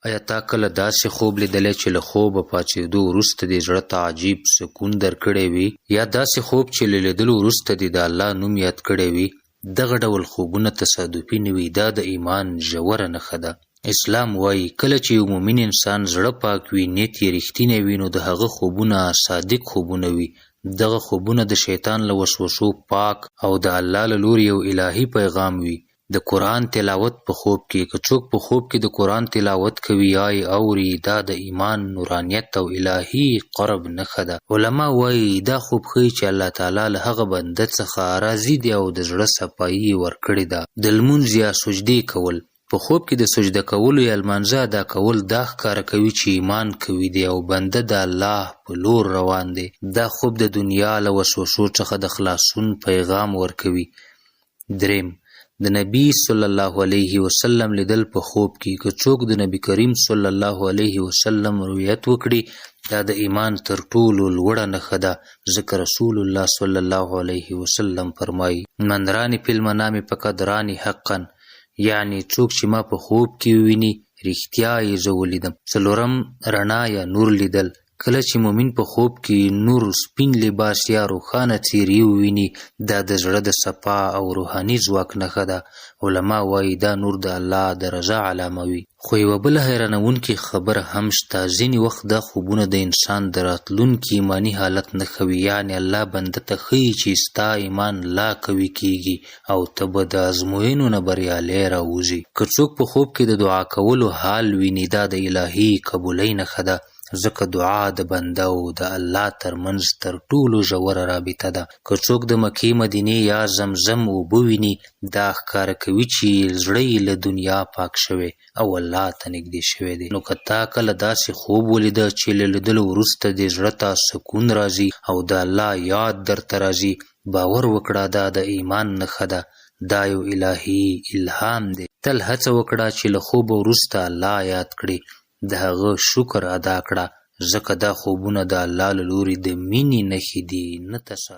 ایا تا کله داسې خوب لیدلی چې له خوبه پاڅېدو وروسته دې زړه ته عجیب سکون درکړی وي، یا داسې خوب چې له لیدلو وروسته دې د الله نوم یاد کړی وي؟ دغه ډول خوبونه تصادفي نه وي، دا د ایمان ژوره نښه ده. اسلام وایي کله چې یو مؤمن انسان زړه پاک وي، نیت یې رښتینی وي، نو د هغه خوبونه صادق خوبونه وي. دغه خوبونه د شیطان له وسوسو پاک او د الله له لوري یو الهي پیغام وي. د قرآن تلاوت په خوب کې، که څوک په خوب کې د قرآن تلاوت کوي یا یې اوري، دا د ایمان نورانیت او الهي قرب نښه ده. علما وایي دا خوب ښیي چې الله تعالی له هغه بنده څخه راضي دی او د زړه صفایي یې ورکړې ده. د لمونځ یا سجدې کول، په خوب کې د سجده کولو یا لمانځه ادا کول دا ښکاره کوي چې ایمان کوي دی او بنده د الله په لور روان دی. دا خوب د دنیا له وسوسو څخه د خلاصون پیغام ورکوي. دریم، د نبی صلی الله علیه وسلم لیدل په خوب کې. که څوک د نبی کریم صلی الله علیه وسلم رؤیت وکړي، دا د ایمان تر ټولو لوړه نښه ده، ځکه رسول الله صلی الله علیه وسلم فرمایي من رانی فی المنام فقد رانی حقا، یعنی څوک چې ما په خوب کې وویني رښتیا یې زه ولیدم. څلورم، رڼا یا نور لیدل. کله چې مؤمن په خوب کې نور، سپین لباس یا روښانه څیرې وویني، دا د زړه د صفا او روحاني ځواک نښه ده. علما وایي دا نور د الله د رضا علامه وي. خو یوه بله حیرانوونکې خبره هم شته. ځینې وخت دا خوبونه د انسان د راتلونکي ایماني حالت نښه وي، یعنې الله بنده ته ښیي چې ستا ایمان لا قوي کیږي او ته به د ازموینو نه بریالی راوځي. که څوک په خوب کې د دعا کولو حال ویني، دا د الهي قبولۍ نښه ده، ځکه دعا د بنده او د الله ترمنځ تر ټولو ژوره رابطه ده. که څوک د مکې مدینې یا زمزم اوبه ویني، دا ښکاره کوي چې زړه یې له دنیا پاک شوی او الله ته نږدې شوی دی. نو که تا کله داسې خوب ولیده چې له لیدلو وروسته دې زړه ته سکون راځي او د الله یاد درته راځي، باور وکړه دا د ایمان نښه ده، دا یو الهي الهام دی. تل هڅه وکړه چې له خوب وروسته الله یاد کړې، د هغه شکر ادا کړه، ځکه دا خوبونه د الله له لوري د مینې نښې دي، نه تصادف.